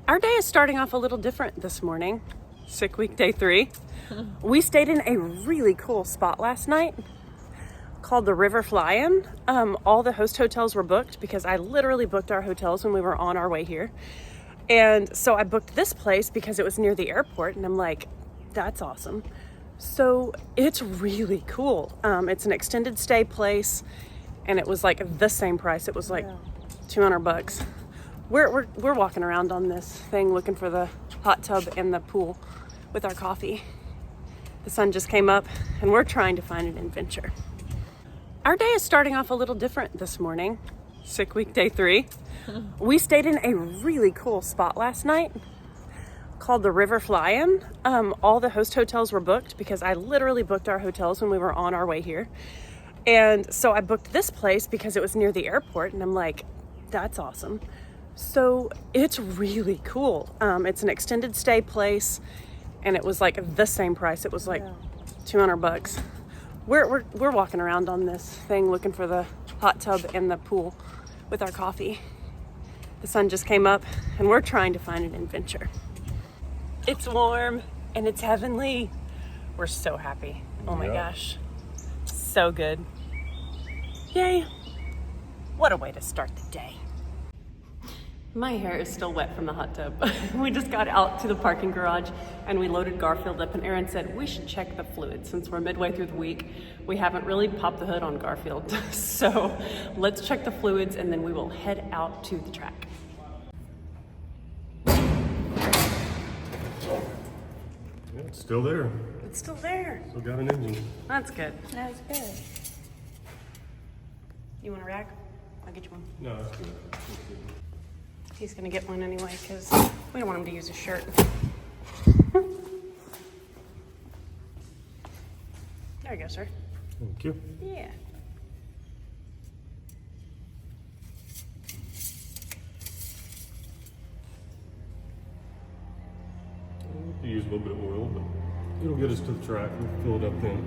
Our day is starting off a little different this morning. Sick week day 3. We stayed in a really cool spot last night called the River Fly-In. All the host hotels were booked because I literally booked our hotels when we were on our way here. And so I booked this place because it was near the airport, and I'm like, that's awesome. So it's really cool. It's an extended stay place, and it was like the same price. It was like $200. We're walking around on this thing looking for the hot tub and the pool with our coffee. The sun just came up and we're trying to find an adventure. Our day is starting off a little different this morning. Sick week day 3. We stayed in a really cool spot last night called the River Fly-In. All the host hotels were booked because I literally booked our hotels when we were on our way here. And so I booked this place because it was near the airport, and I'm like, that's awesome. So it's really cool. It's an extended stay place, and it was like the same price. It was like $200. We're walking around on this thing looking for the hot tub and the pool with our coffee. The sun just came up and we're trying to find an adventure. It's warm and it's heavenly. We're so happy. Oh my gosh. So good. Yay. What a way to start the day. My hair is still wet from the hot tub. We just got out to the parking garage and we loaded Garfield up, and Aaron said we should check the fluid since we're midway through the week. We haven't really popped the hood on Garfield. So let's check the fluids and then we will head out to the track. Yeah, it's still there. It's still there. Still got an engine. That's good. That's good. You want a rack? I'll get you one. No, that's good. He's gonna get one anyway because we don't want him to use his shirt. There you go, sir. Thank you. Yeah. We use a little bit of oil, but it'll get us to the track. We'll fill it up then.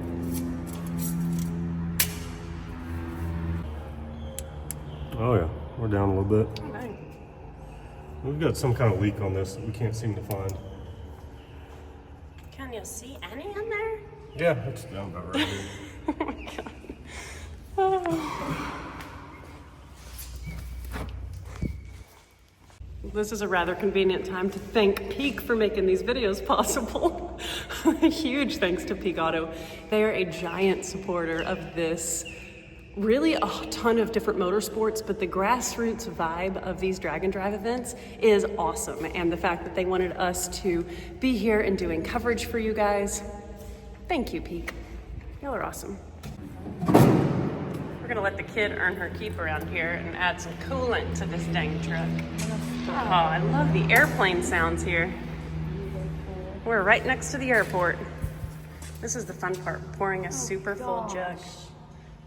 Oh yeah, we're down a little bit. Oh, dang. We've got some kind of leak on this that we can't seem to find. Can you see any in there? Yeah, it's down about right here. Oh my god. Oh. This is a rather convenient time to thank Peak for making these videos possible. Huge thanks to Peak Auto. They are a giant supporter of this. Really a ton of different motorsports, but the grassroots vibe of these drag and drive events is awesome. And the fact that they wanted us to be here and doing coverage for you guys. Thank you, Peak. Y'all are awesome. We're gonna let the kid earn her keep around here and add some coolant to this dang truck. Oh, I love the airplane sounds here. We're right next to the airport. This is the fun part, pouring a super full jug.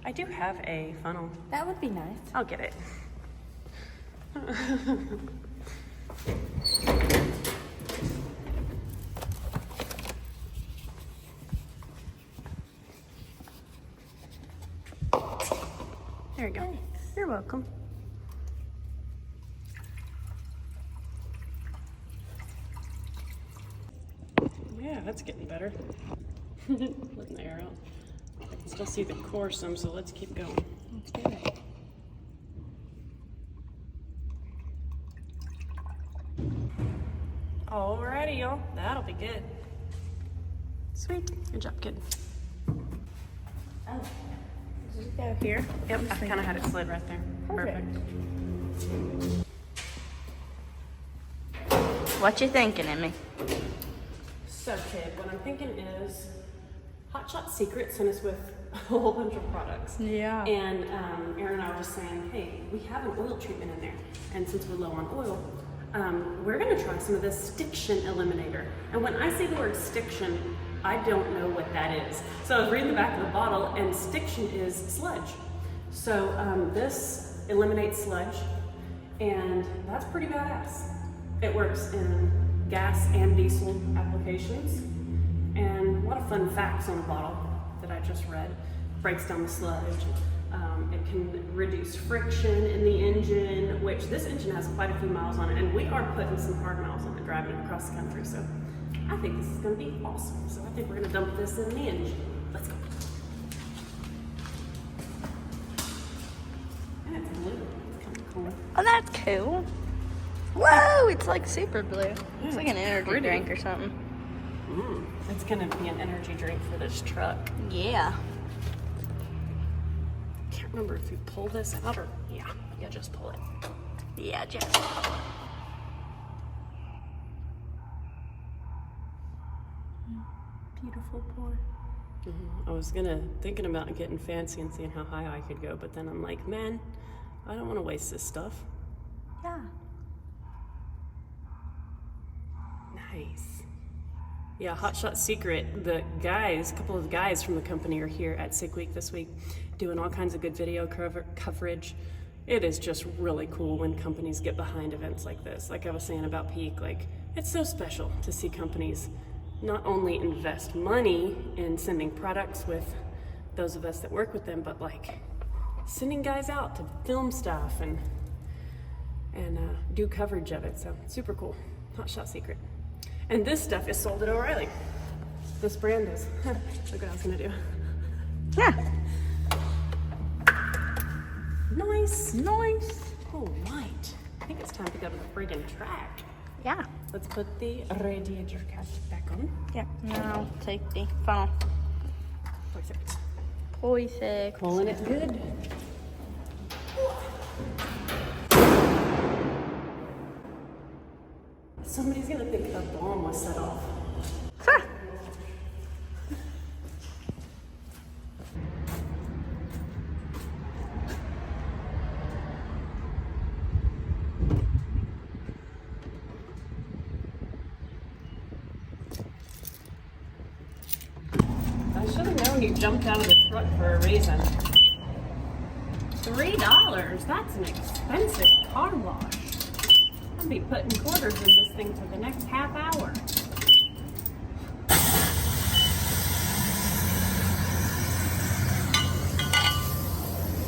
I do have a funnel. That would be nice. I'll get it. There you go. Thanks. You're welcome. Yeah, that's getting better. Letting the air out. I can still see the core some, so let's keep going. That's good. Alrighty, y'all. That'll be good. Sweet. Good job, kid. Oh. Does it go here? Yep, I kind of had it slid right there. Perfect. What you thinking, Emmy? So, kid, what I'm thinking is Hot Shot Secret sent us with a whole bunch of products. Yeah. And Aaron and I were just saying, hey, we have an oil treatment in there. And since we're low on oil, we're gonna try some of this Stiction Eliminator. And when I say the word Stiction, I don't know what that is. So I was reading the back of the bottle, and Stiction is sludge. So this eliminates sludge, and that's pretty badass. It works in gas and diesel applications. And a lot of fun facts on the bottle that I just read. Breaks down the sludge. It can reduce friction in the engine, which this engine has quite a few miles on it, and we are putting some hard miles on it driving it across the country. So I think this is going to be awesome. So I think we're going to dump this in the engine. Let's go. And it's blue. It's kind of cool. Oh, that's cool. Whoa, it's like super blue. It's like an energy pretty. drink or something. It's going to be an energy drink for this truck. Yeah. Can't remember if you pull this out or yeah, just pull it. Yeah, just. Beautiful pour. I was thinking about getting fancy and seeing how high I could go, but then I'm like, man, I don't want to waste this stuff. Yeah. Nice. Yeah, hotshot secret. The guys, a couple of guys from the company are here at Sick Week this week doing all kinds of good video coverage. It is just really cool when companies get behind events like this. Like I was saying about Peak, like it's so special to see companies not only invest money in sending products with those of us that work with them, but like sending guys out to film stuff and do coverage of it. So super cool. Hotshot secret. And this stuff is sold at O'Reilly. This brand is. Look what I was gonna do. Yeah. Nice. Nice. All right. I think it's time to go to the friggin' track. Yeah. Let's put the radiator cap back on. Yep. Now take the funnel. Perfect. Perfect. Pulling it good. Somebody's gonna think the bomb was set off. I should have known you jumped out of the truck for a reason. $3? That's an expensive car wash. I'll be putting quarters in this thing for the next half hour.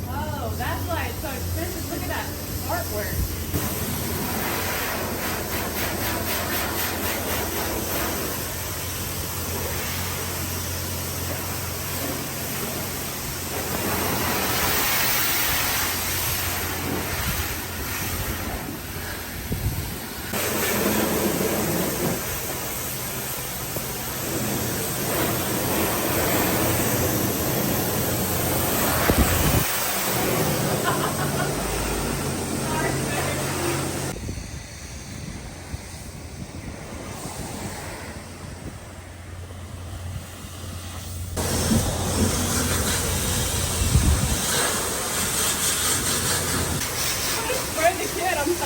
Oh, that's why it's so expensive. Look at that artwork.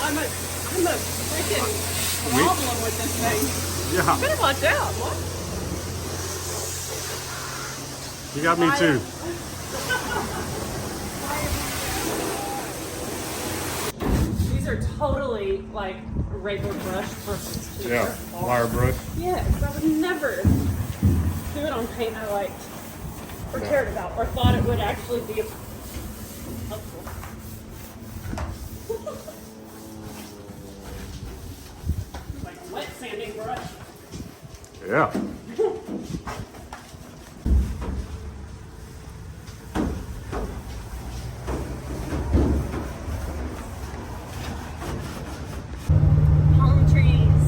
I'm a freaking problem with this thing. Yeah. You better watch out. What? You got me too. These are totally like regular brush versus Yeah, wire brush. Yes, I would never do it on paint I liked or cared about or thought it would actually be helpful. Like a wet sanding brush. Yeah. Palm trees.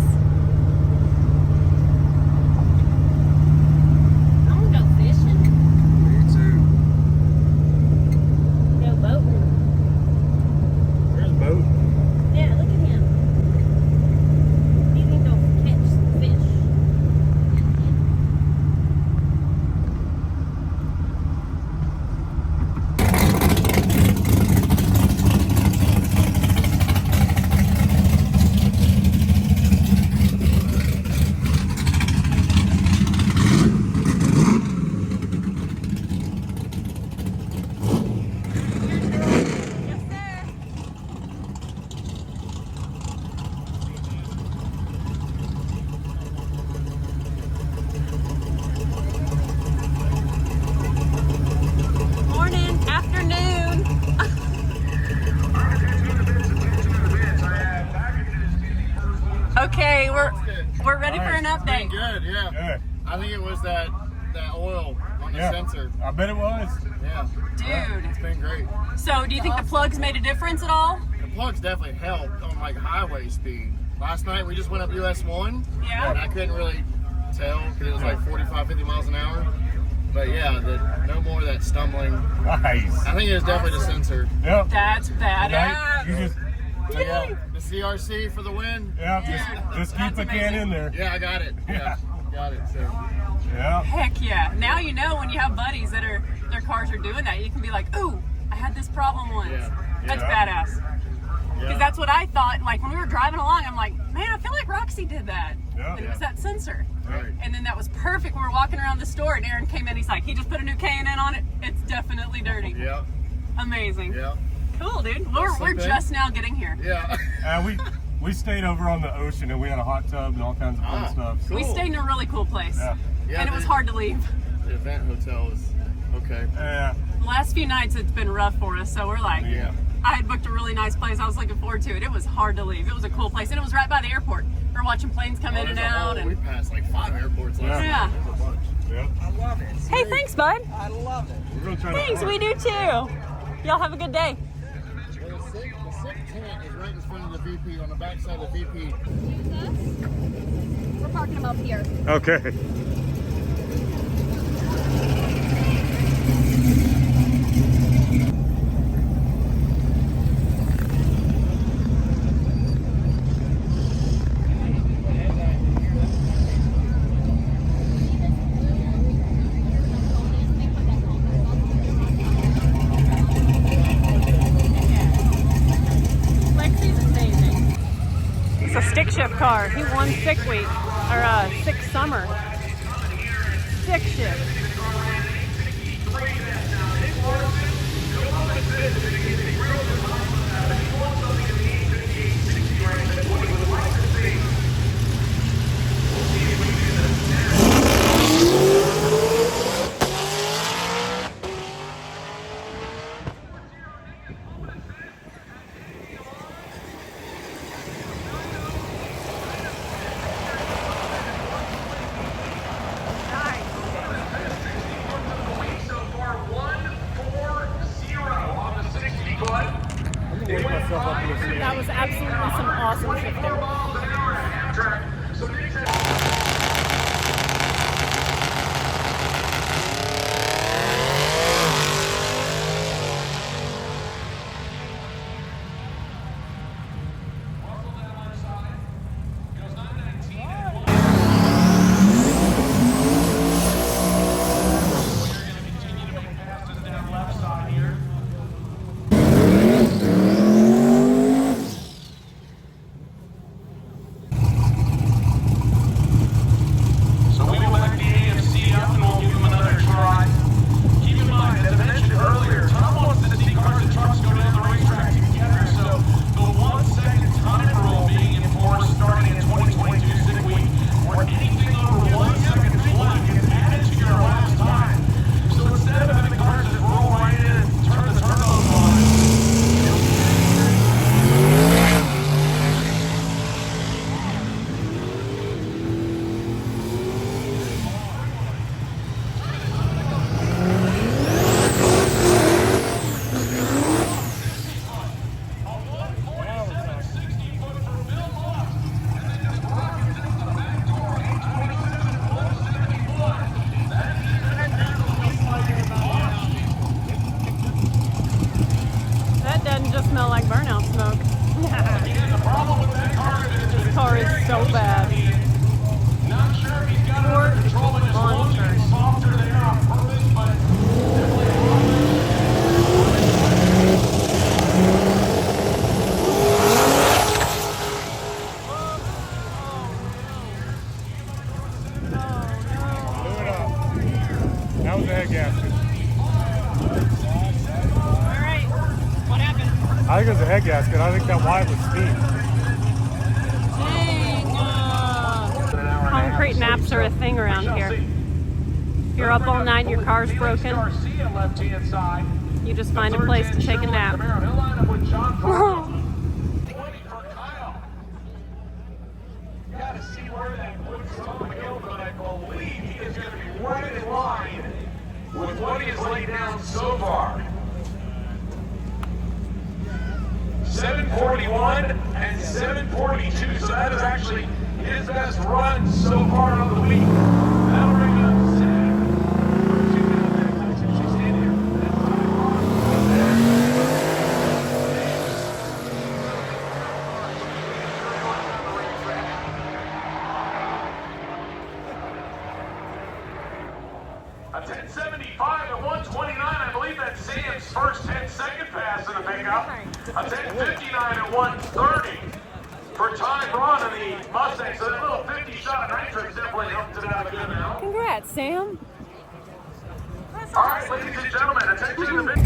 I want to go fishing. Me too. Go boating. There's a boat. Yeah, look at him. He can go catch some fish. Okay, we're ready for an update. Good, yeah. Good. I think it was that oil on the sensor. I bet it was. Yeah. Dude. It's been great. So, do you think the plugs made a difference at all? The plugs definitely helped on like highway speed. Last night we just went up US 1. Yeah. And I couldn't really tell because it was like 45, 50 miles an hour. But yeah, no more of that stumbling. Nice. I think it was definitely the sensor. Yep. That's badass. You just, So yeah, the CRC for the win. just keep That's the can amazing. in there. Yeah, I got it. Yeah, got it. So Yeah. Heck yeah. Now you know when you have buddies that their cars are doing that, you can be like, ooh, I had this problem once. Yeah. That's Yeah. badass. Because yeah. that's what I thought. Like when we were driving along, I'm like, man, I feel like Roxy did that. Yeah. And it was that sensor. Right. And then that was perfect. We were walking around the store and Aaron came in. He's like, he just put a new K&N on it. It's definitely dirty. Yeah. Amazing. Yeah. Cool, dude. We're just now getting here. Yeah. We stayed over on the ocean and we had a hot tub and all kinds of fun stuff. cool. We stayed in a really cool place. Yeah. Yeah, And it was the- hard to leave. The event hotel is okay. Yeah. The last few nights it's been rough for us, so we're like, Yeah. I had booked a really nice place. I was looking forward to it. It was hard to leave. It was a cool place, and it was right by the airport. We were watching planes come in and out. We And passed like 5 airports last Yeah. night. There's a bunch. Yeah. I love it. hey, thanks, bud. I love it. We're gonna try Thanks, to we do too. Y'all have a good day. Well, the SICK tent is right in front of the VP, on the back side of the VP. We're parking them up here. Okay. Lexi's amazing. It's a stick shift car. He won Sick Week, or Sick Summer. Stick shift. That was absolutely some awesome shifting. So we will let the AFC up and we'll give them another try. Keep in mind, as I mentioned earlier, Tom wants to see cars and trucks go down the racetrack together. So the 1 second time rule being enforced starting in 2022 Sick Week, where anything over 1 second flat gets added to your last time. So instead of having cars just roll right in and turn the turbos on, That doesn't just smell like burnout smoke. This car is so bad. not sure if he's got it under control, but his lungs are softer there on purpose, but Blew it up. That was the head gasket. All right, what happened? I think it was a head gasket. I think that white was steam. Dang. Concrete naps are a thing around here. If you're up all night and your car's broken, you just find a place to take a nap. where that puts him on the hill, but I believe he is going to be right in line with what he has laid down so far. 7:41 and 7:42, so that is actually his best run so far on the week. That'll bring up Sam. A 10:75 and 1:29, I believe that's Sam's first 10-second pass in the pickup. A 10:59 and 1:30 for Ty Braun in the Mustang. So that little 50 shot of nitrous definitely helped it out a good amount. Congrats, Sam. All right, ladies and gentlemen, attention to the big.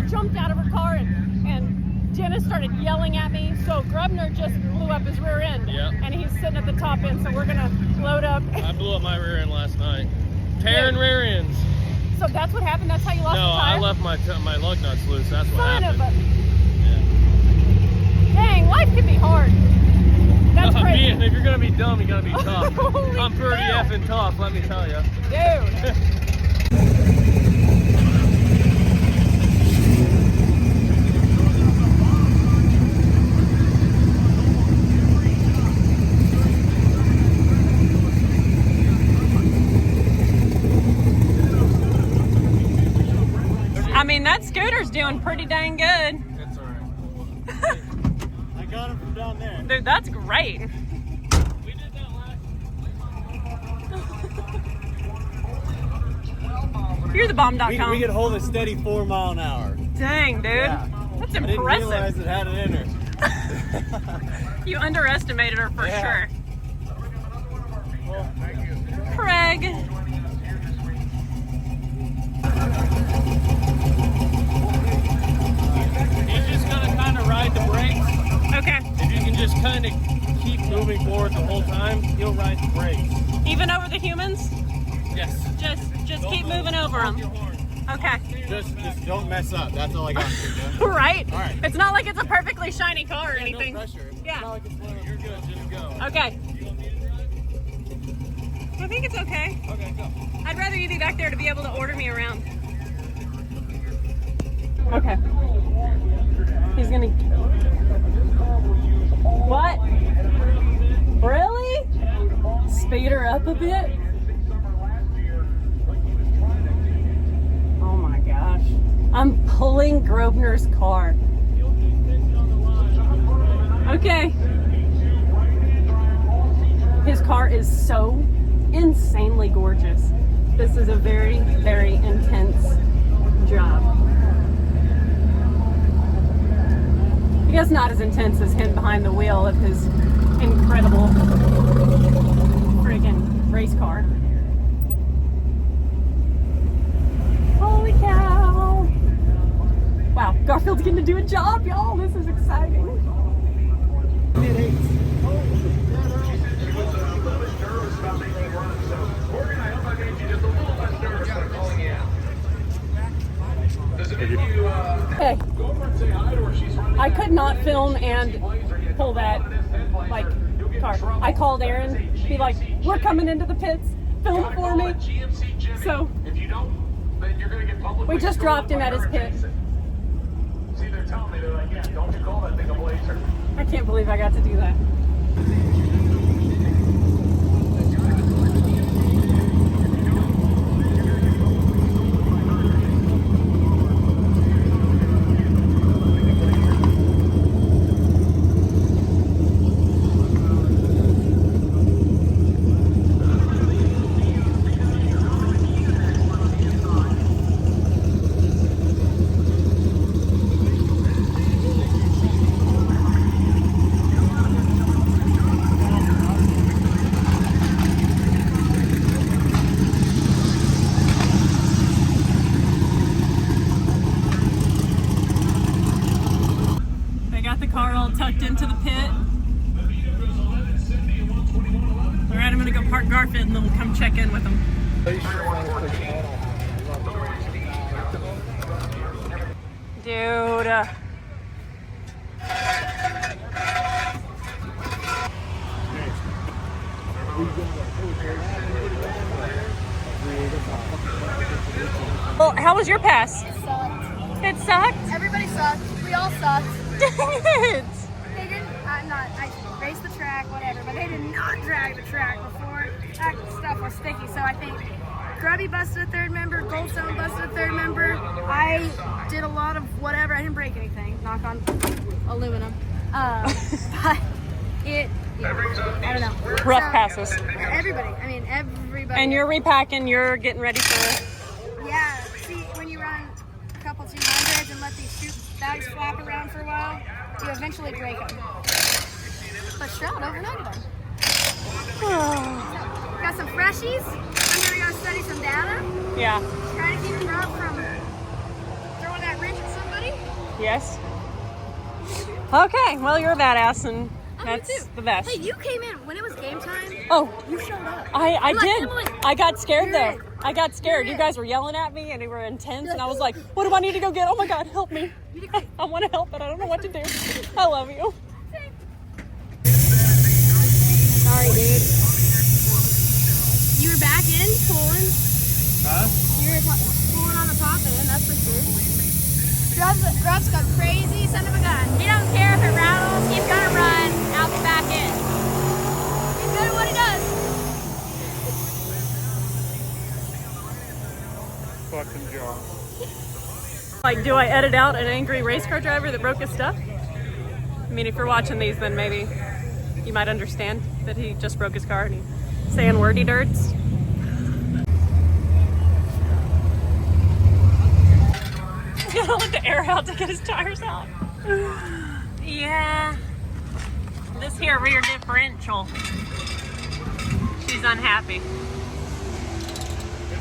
Jumped out of her car and Janice started yelling at me. So Grubner just blew up his rear end. Yep. And he's sitting at the top end, so we're gonna load up. I blew up my rear end last night. Tearing rear ends. So that's what happened? That's how you lost the tire? No, I left my lug nuts loose. That's what Son happened. of a... Yeah. Dang, life can be hard. That's crazy. If you're gonna be dumb, you gotta be tough. Holy I'm pretty cow. effing tough, let me tell you. Dude. I mean, that scooter's doing pretty dang good. It's alright. I got him from down there. Dude, that's great. We did that last. You're the bomb.com. We could hold a steady 4 mile an hour. Dang, dude. Yeah. That's I didn't realize impressive. it had it in her. You underestimated her for Yeah. sure. Well, thank you. Craig. He's just gonna kind of ride the brakes. Okay. If you can just kind of keep moving forward the whole time, he'll ride the brakes. Even over the humans? Yes. Just Don't keep move. moving over Honk them. your horn. Okay. Just don't mess up. That's all I got for you. Right? All right. It's not like it's a perfectly shiny car or anything. No pressure. Yeah. It's not like it's one of those- You're good, just go. Okay. You want me to drive? I think it's okay. Okay, go. I'd rather you be back there to be able to order me around. Okay. He's gonna... What? Really? Speed her up a bit? Oh my gosh. I'm pulling Grosvenor's car. Okay. His car is so insanely gorgeous. This is a very, very intense job. I guess not as intense as him behind the wheel of his incredible friggin' race car. Holy cow! Wow, Garfield's getting to do a job, y'all. This is exciting. Okay. I could not film and pull that like car. I called Aaron, be like, we're coming into the pits, film for me. So we just dropped him at his pit. See, they're telling me, they're like, yeah, don't you call that thing a blazer. I can't believe I got to do that. tucked into the pit. All right, I'm gonna go park Garfield and then we'll come check in with him. Dude. Well, how was your pass? It sucked. It sucked? Everybody sucked. We all sucked. Dang it! They didn't, I raced the track, whatever, but they did not drag the track before. That stuff was sticky, so I think Grubby busted a third member, Goldstone busted a third member. I did a lot of whatever. I didn't break anything, knock on aluminum. But it, I don't know. Rough So, passes. Everybody, everybody. And you're repacking, you're getting ready for... Yeah, see, when you run a couple 200s and let these chute bags flap around for a while, you eventually break them. But Stroud overnighted them. Got some freshies. I'm gonna go study some data. Yeah. Try to keep Rob from throwing that wrench at somebody. Yes. Okay, well, you're a badass, and Oh, that's me too. the best. Hey, you came in when it was game time. Oh, You showed up. I You're like, did. "Emily, I got scared, you're though. in. I got scared. You're You in." guys were yelling at me, and they were intense, and I was like, what do I need to go get? Oh, my God, help me. You did great. I want to help, but I don't know what to do. I love you. Sorry, dude. You were back in pulling. Huh? You were pulling on the top end, that's for sure. Grub's got crazy son of a gun. He doesn't care if it rattles, he's gonna run out the back end. He's good at what he does. Fucking job. Like, do I edit out an angry race car driver that broke his stuff? I mean, if you're watching these, then maybe you might understand that he just broke his car and he's saying wordy dirts. He's gonna let the air out to get his tires out. Yeah. This here rear differential. She's unhappy. It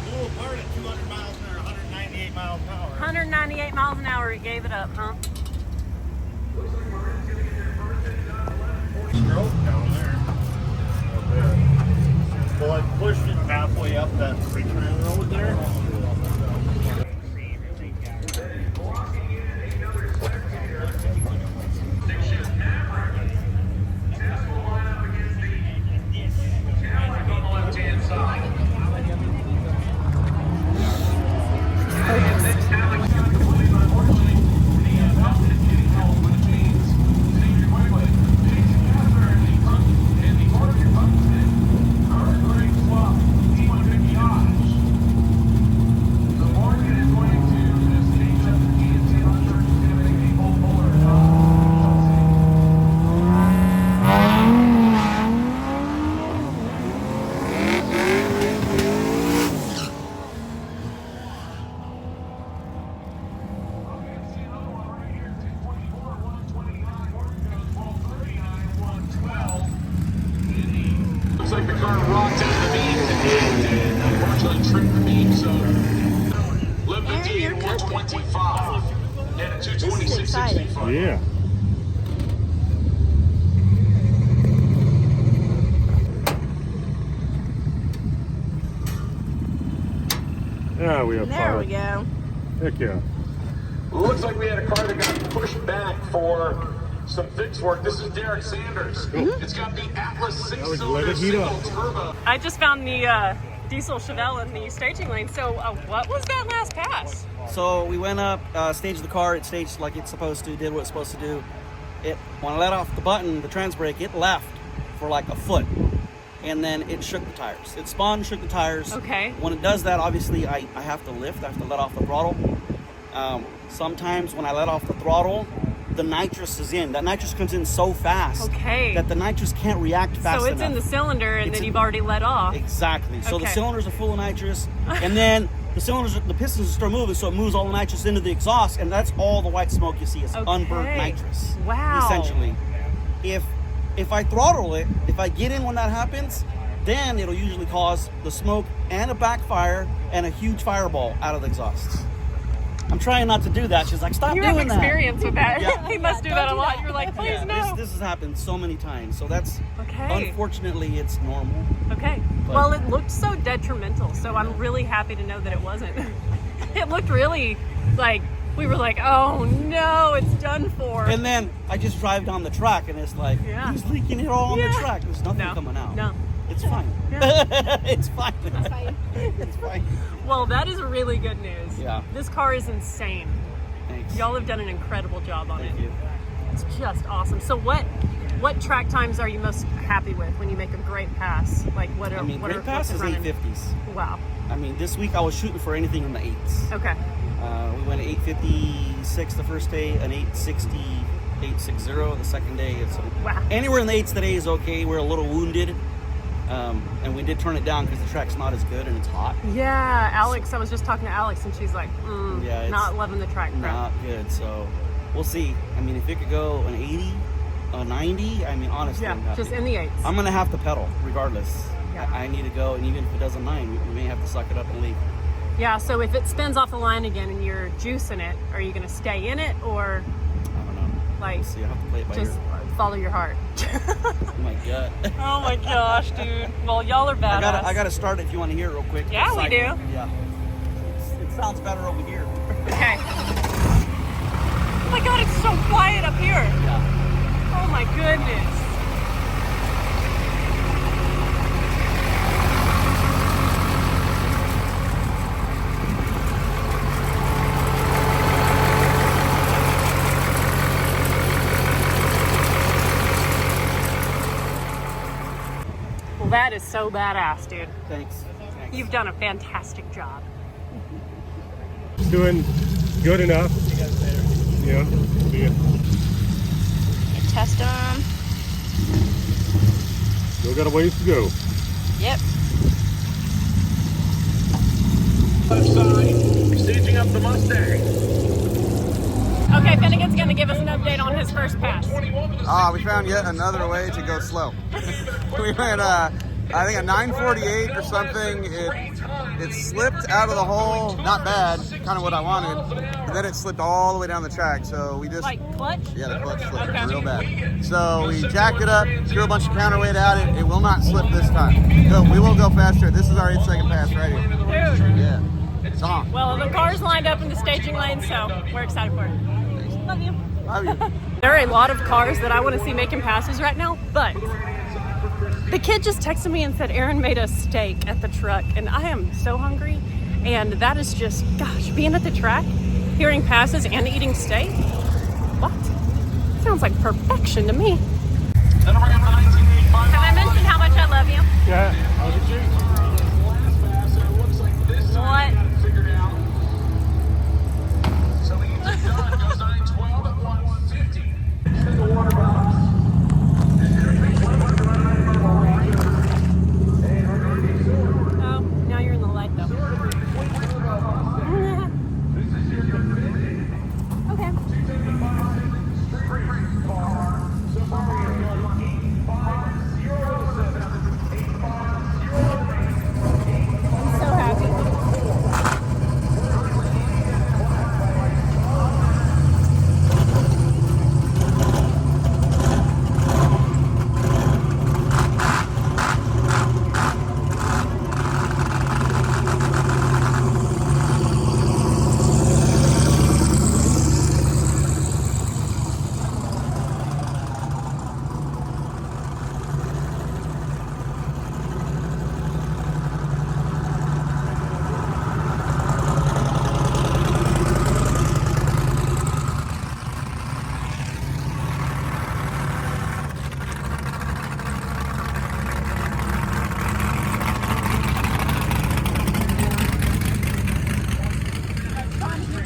blew apart at 200 miles an hour, 198 miles an hour. 198 miles an hour, he gave it up, huh? Stroke down there. Well, I pushed it halfway up that freight trailer over there. Looks like the car rocked into the beam and unfortunately tripped the beam, so 1158 and 125 and a 226.65. Yeah. Yeah, we have There power. we go. Heck yeah. Looks like we had a car that got pushed back for some fix work. This is Derek Sanders. It's got the Atlas was let six-cylinder it heat single up. turbo. I just found the diesel Chevelle in the staging lane. So what was that last pass? So we went up, staged the car, it staged like it's supposed to, did what it's supposed to do. When I let off the button, the trans brake, it left for like a foot. And then it shook the tires. It spun, shook the tires. Okay. When it does that, obviously I have to lift, I have to let off the throttle. Sometimes when I let off the throttle, the nitrous is in. That nitrous comes in so fast that the nitrous can't react fast enough. So it's in the cylinder and then you've already let off. Exactly. So the Okay. cylinders are full of nitrous, and then the pistons start moving, so it moves all the nitrous into the exhaust, and that's all the white smoke you see is unburnt nitrous. Wow. Essentially, if I throttle it, if I get in when that happens, then it'll usually cause the smoke and a backfire and a huge fireball out of the exhaust. I I'm trying not to do that. She's like, stop You doing have that. experience with that. Yeah. He must do that a lot. You're like, please no. This has happened so many times. So that's, Okay. unfortunately, it's normal. Okay. But- Well, it looked so detrimental, so I'm really happy to know that it wasn't. It looked really like we were like, oh no, it's done for. And then I just drive down the track and it's like, Yeah. he's leaking it all on Yeah. the track. There's nothing No. coming out. No. It's fine. Yeah. It's fine. It's fine. It's fine. Well, that is really good news. Yeah. This car is insane. Thanks. Y'all have done an incredible job on Thank it. you. It's just awesome. So what track times are you most happy with when you make a great pass? Like what are I mean, what great are pass is what's it running? 850s. Wow. I mean, this week I was shooting for anything in the 8s. Okay. We went 856 the first day, an 860, 860 the second day. It's Wow. anywhere in the 8s today is okay. We're a little wounded. And we did turn it down because the track's not as good and it's hot. Yeah, Alex. I was just talking to Alex, and she's like, Yeah, it's not loving the track prep. Not good. So we'll see. I mean, if it could go an 80, a 90, I mean, honestly, Yeah, I'm happy. just in the 8s. I'm going to have to pedal regardless. Yeah. I need to go, and even if it does a 9, we may have to suck it up and leave. Yeah, so if it spins off the line again and you're juicing it, are you going to stay in it or I don't know. like We'll see. I'll have to play it by just ear. follow your heart? Oh my god. Oh my gosh, dude. Well, y'all are badass. I gotta start it if you want to hear it real quick. Yeah, we do. Yeah. It sounds better over here. Okay. Oh my god, it's so quiet up here. Yeah. Oh my goodness. Well, that is so badass, dude. Thanks. You've done a fantastic job. Doing good enough. Yeah. Yeah. Test them. Still got a ways to go. Yep. Left side, staging up the Mustang. Okay, Finnegan's gonna give us an update on his first pass. We found yet another way to go slow. We went, I think a 948 or something. It slipped out of the hole, not bad, kind of what I wanted. But then it slipped all the way down the track. So we just, Like clutch? yeah, the clutch slipped Okay. real bad. So we jacked it up, threw a bunch of counterweight at it. It will not slip this time. So we will go faster. This is our 8-second pass right here. Dude. Yeah, it's on. Well, the car's lined up in the staging lane, so we're excited for it. Love you. Love you. There are a lot of cars that I want to see making passes right now, but the kid just texted me and said Aaron made a steak at the truck, and I am so hungry. And that is just, gosh, being at the track, hearing passes and eating steak, what? Sounds like perfection to me. Have I mentioned how much I love you? Yeah. What? Oh, now you're in the light though. Okay. I'm so happy.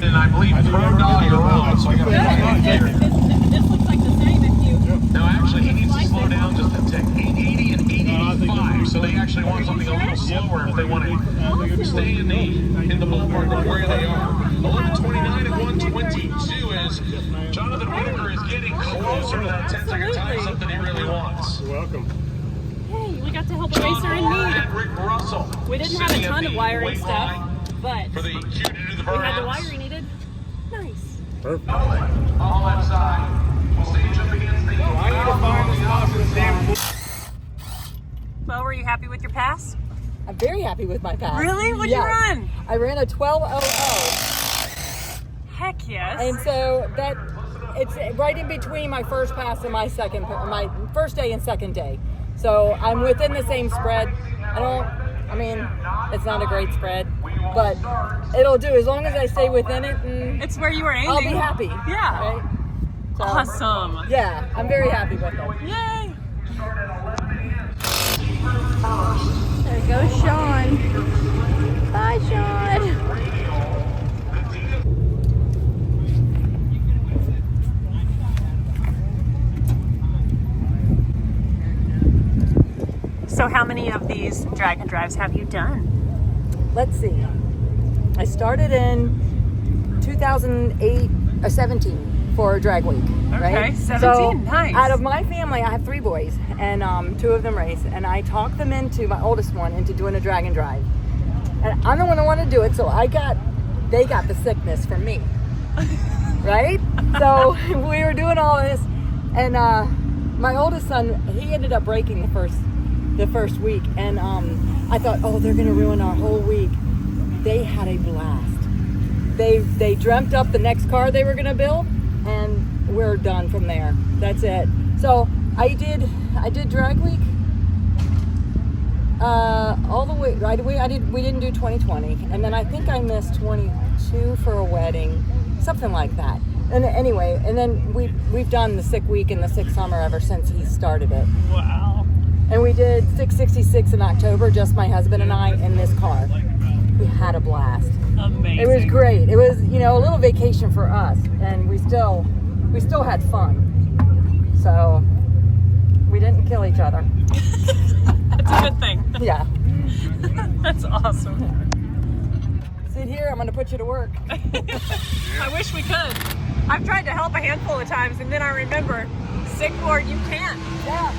And I believe Pro Dolly are on, so I got to find here. This looks like the same if you. No, actually, he needs to slow down just a tick. 880 and 885, so they actually want something a little slower if they want to stay in the ballpark of where they are. 1129 and 122 is Jonathan Whitaker is getting closer to that 10-second time, something he really wants. You're welcome. Hey, we got to help a John racer in Moore need. and Rick Russell. We didn't have a sitting at ton of the wiring weight stuff, line but for the Q to do the we had the burnouts. wire he needed. Perfect. All left side. We'll stage up against the I need to find the spot for the damn. Well, were you happy with your pass? I'm very happy with my pass. Really? What'd you run? I ran a 12:00. Heck yes. And so that it's right in between my first pass and my first day and second day. So I'm within the same spread. I mean, it's not a great spread, but it'll do as long as I stay within it. And it's where you were aiming. I'll be happy. Yeah. Right? So, awesome. Yeah, I'm very happy with it. Yay. There goes Sean. Bye, Sean. So how many of these drag and drives have you done? Let's see. I started in 17 for drag week. Okay, right? 17, so nice. Out of my family, I have 3 boys, and 2 of them race, and I talked them into, my oldest one, into doing a drag and drive. And I'm the one who wanted to do it, so they got the sickness from me. Right? So we were doing all this, and my oldest son, he ended up breaking the first week, and I thought, oh, they're gonna ruin our whole week. They had a blast. They dreamt up the next car they were gonna build, and we're done from there. That's it. So I did drag week all the way. We didn't do 2020, and then I think I missed 22 for a wedding, something like that. And anyway, and then we've done the sick week and the sick summer ever since he started it. Wow. And we did 666 in October, just my husband and I in this car. We had a blast. Amazing. It was great. It was, a little vacation for us, and we still had fun. So we didn't kill each other. That's a good thing. Yeah. That's awesome. Sit here, I'm gonna put you to work. I wish we could. I've tried to help a handful of times, and then I remember, sick board, you can't. Yeah.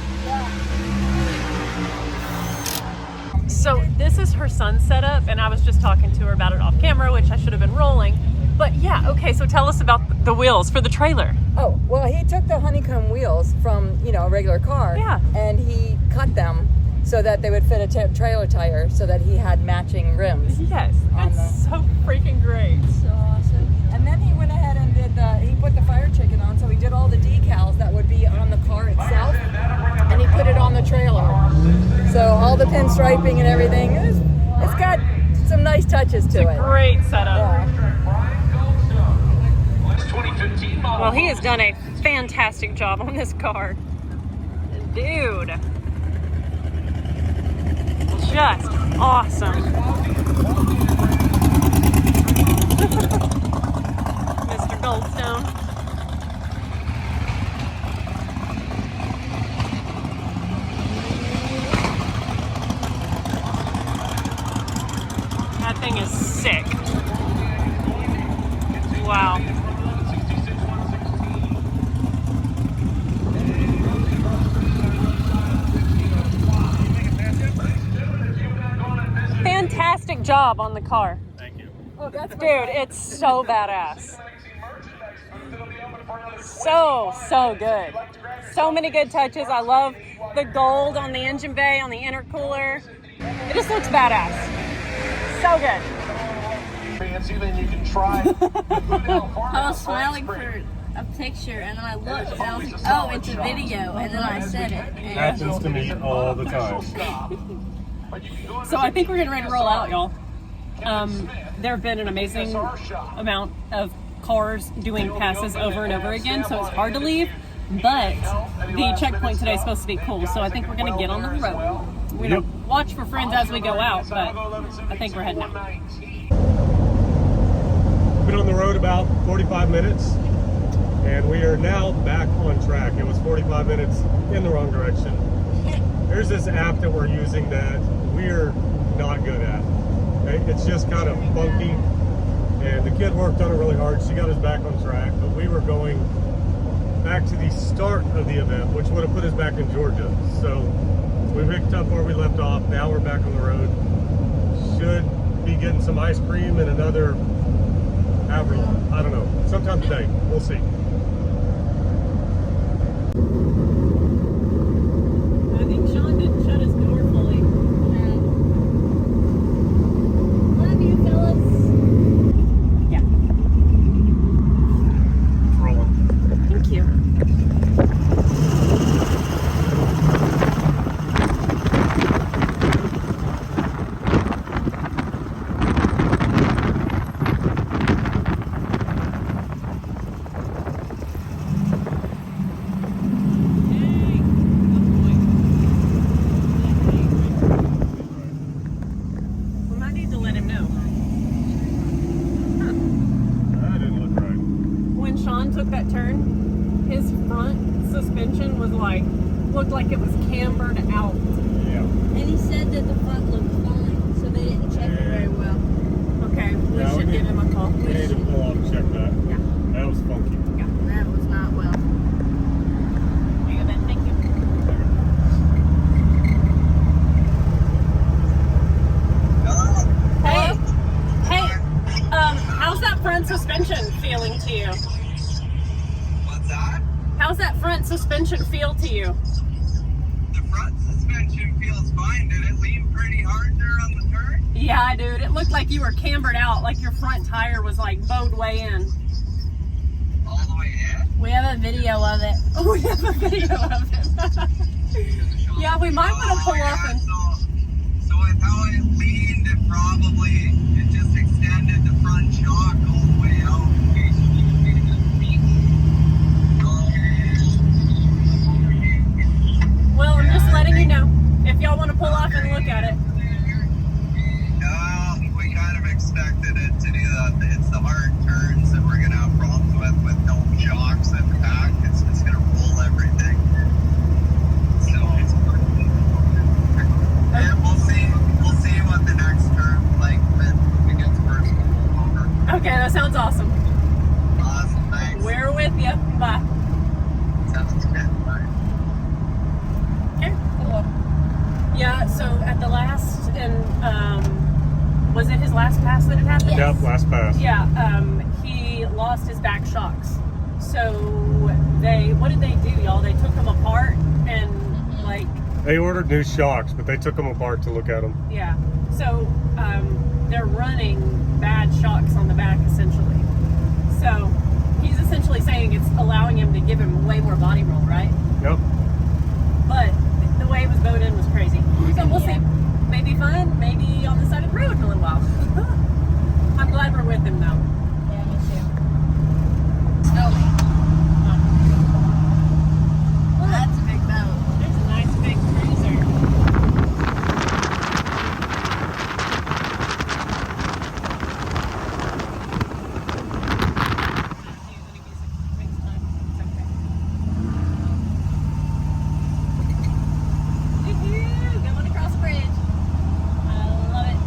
So this is her son's setup, and I was just talking to her about it off camera, which I should have been rolling. But yeah, okay, so tell us about the wheels for the trailer. Oh, well, he took the honeycomb wheels from, a regular car. Yeah. And he cut them so that they would fit a trailer tire so that he had matching rims. Yes, it's so freaking great. So awesome. And then he went ahead and he put the fire chicken on, so he did all the decals that would be on the car itself, and he put it on the trailer. So all the pinstriping and everything, it's got some nice touches to it. Great setup. Yeah. Well, he has done a fantastic job on this car. Dude. Just awesome. Mr. Goldstone. That thing is sick. Wow. Fantastic job on the car. Thank you. Oh, that's Dude, it's so badass. So good. So many good touches. I love the gold on the engine bay, on the intercooler. It just looks badass. So good. I was smiling for a picture, and then I looked, and I was like, oh, it's a video, and then I said it. Happens to me all the time. So I think we're getting ready to roll out, y'all. There have been an amazing amount of cars doing passes over and over again, so it's hard to leave. But the checkpoint today is supposed to be cool, so I think we're going to get on the road. We're going to watch for friends as we go out, but I think we're heading out. Been on the road about 45 minutes, and we are now back on track. It was 45 minutes in the wrong direction. There's this app that we're using that we're not good at. Okay? It's just kind of funky, and the kid worked on it really hard. She got us back on track, but we were going back to the start of the event, which would have put us back in Georgia. So we picked up where we left off. Now we're back on the road. Should be getting some ice cream in another have rolling. I don't know. Sometime today. We'll see. I think Sean didn't shut his door fully. Love you, fellas. Yeah. It's rolling. Thank you. We might need to let him know. That didn't look right. When Sean took that turn, his front suspension was like, looked like it was cambered out. Yeah. And he said that the front looked fine, so they didn't check it very well. Okay, we should give him a call. We need to pull out and check that. Yeah. That was funky. That was not well. There you go, Ben. Thank you. Hey, how's that front suspension feeling to you? What's that? How's that front suspension feel to you? The front suspension feels fine. Did it lean pretty hard there on the turn? Yeah, dude. It looked like you were cambered out, like your front tire was like bowed way in. All the way in? We have a video of it. Oh, we have a video of it. Yeah, we might want to pull off and. So with how it leaned, it just extended the front shock all the way out. In case you needed to beat. Well, I'm just letting you know. If y'all want to pull off and look at it. We kind of expected it to do that. It's the hard turns that we're going to have problems with no shocks at the back. It's just going to roll everything. So yeah, we'll see what the next turn like when we get to first over. Okay, that sounds awesome. Awesome, thanks. We're with you. Bye. Sounds good. Bye. Okay. Yeah, so at the last, and was it his last pass that it happened? Yep, last pass. Yeah, he lost his back shocks. So what did they do, y'all? They took them apart and like. They ordered new shocks, but they took them apart to look at them. Yeah. So they're running bad shocks on the back essentially. So he's essentially saying it's allowing him to give him way more body roll, right? Yep. But the way it was bowed in was crazy. So we'll see. Maybe fun, maybe on the side of the road in a little while. I'm glad we're with him though. Yeah, me too. Snowy. Well, that's a big boat. There's a nice big cruiser. Going across the bridge. I love it.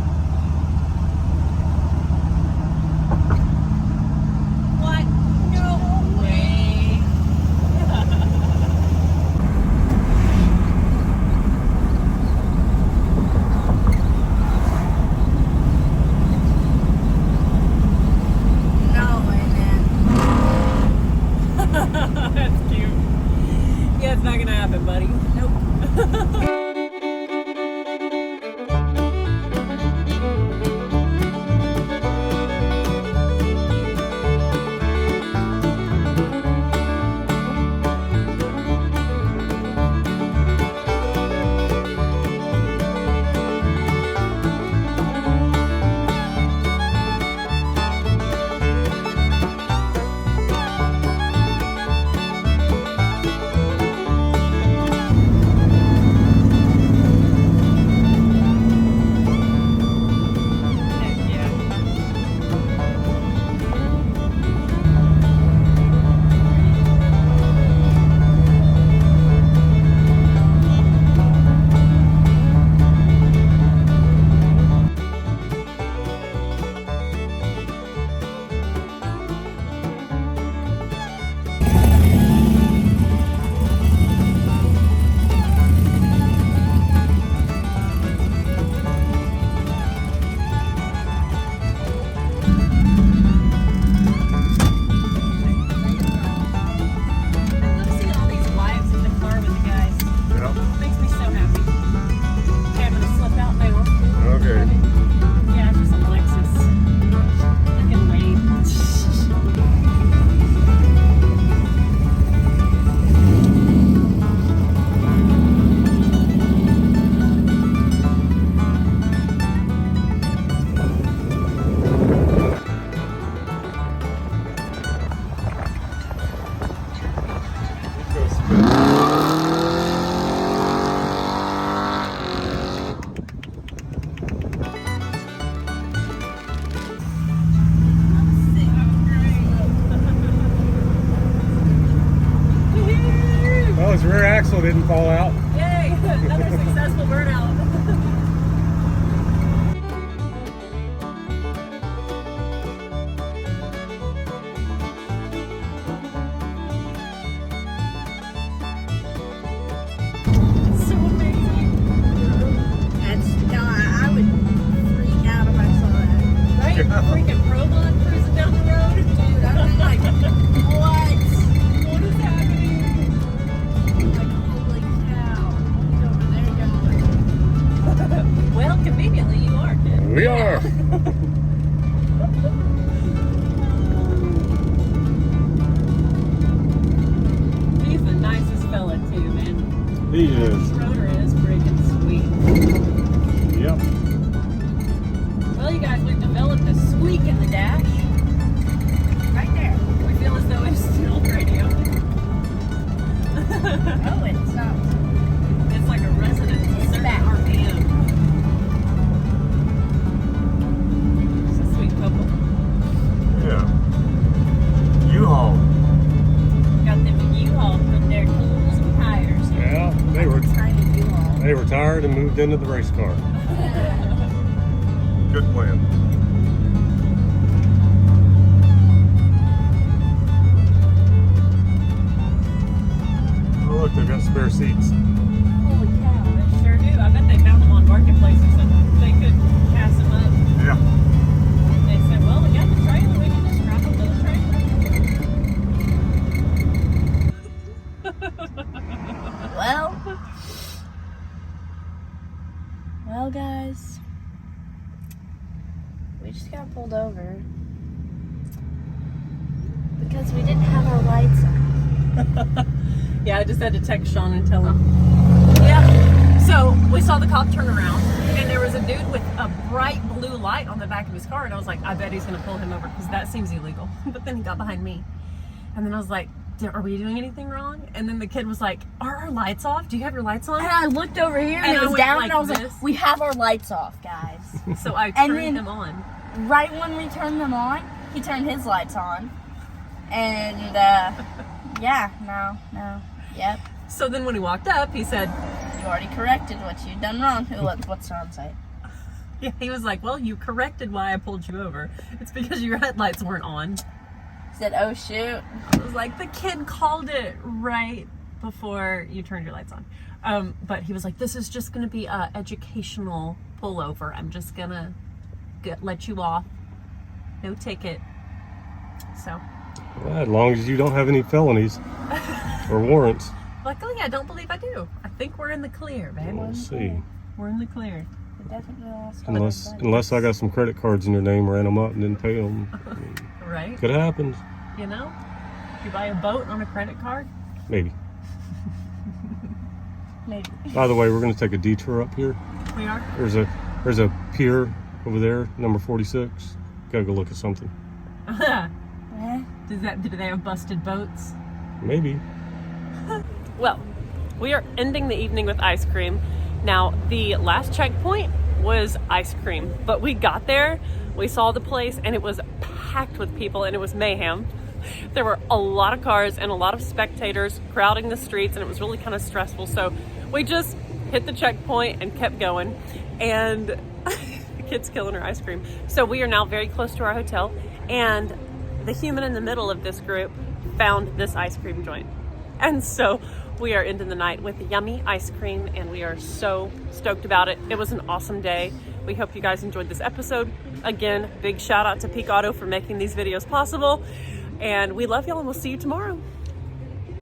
axle didn't fall out. Yay! Another successful burnout. It's so amazing. I would freak out if I saw that. Right? Freaking Prolon cruising down the road. Dude, I'd be like, what? What is happening? Like, holy cow. He's over there going. Well, conveniently you are, kid. We are. He's the nicest fella too, man. He is. Schroeder is freaking sweet. Yep. Well, you guys, we've developed a squeak in the dash. Right there. We feel as though it's still radio. Oh, it stopped. It's like a resonance. It's a certain back. RPM. It's a sweet couple. Yeah. U-Haul. Got them in U-Haul putting their tools and tires. Yeah, Tiny U-Haul. they retired and moved into the race car. Good plan. Oh, look, they've got spare seats. Holy cow, they sure do. I bet they found them on marketplaces and they could pass them up. Yeah. They said, well, we got the trailer, we can just strap them to the trailer. Well, guys, we just got pulled over because we didn't have our lights on. Yeah, I just had to text Sean and tell him. Yeah. So we saw the cop turn around, and there was a dude with a bright blue light on the back of his car, and I was like, I bet he's going to pull him over because that seems illegal. But then he got behind me, and then I was like, are we doing anything wrong? And then the kid was like, are our lights off? Do you have your lights on? And I looked over here and And it I was went down, like and I was this. like, we have our lights off, guys. So I And turned then- them on. Right when we turned them on, he turned his lights on. And, yeah, no, yep. So then when he walked up, he said, You already corrected what you'd done wrong. What's Sean say? yeah, he was like, well, you corrected why I pulled you over. It's because your headlights weren't on. He said, oh, shoot. I was like, the kid called it right before you turned your lights on. But he was like, this is just going to be a educational pullover. I'm just going to let you off. No ticket. So. Well, as long as you don't have any felonies or warrants. Luckily, I don't believe I do. I think we're in the clear, babe. We'll see. We're in the clear. We definitely lost Unless I got some credit cards in your name, ran them up and didn't pay them. Right? Could have happened. You know? You buy a boat on a credit card? Maybe. Maybe. By the way, we're going to take a detour up here. We are? There's a pier over there, number 46. Gotta go look at something. Do they have busted boats? Maybe. Well, we are ending the evening with ice cream. Now, the last checkpoint was ice cream, but we got there, we saw the place, and it was packed with people, and it was mayhem. There were a lot of cars and a lot of spectators crowding the streets, and it was really kind of stressful. So we just hit the checkpoint and kept going, and the kid's killing her ice cream. So we are now very close to our hotel, and the human in the middle of this group found this ice cream joint. And so we are ending the night with yummy ice cream, and we are so stoked about it. It was an awesome day. We hope you guys enjoyed this episode. Again, big shout out to Peak Auto for making these videos possible. And we love y'all, and we'll see you tomorrow.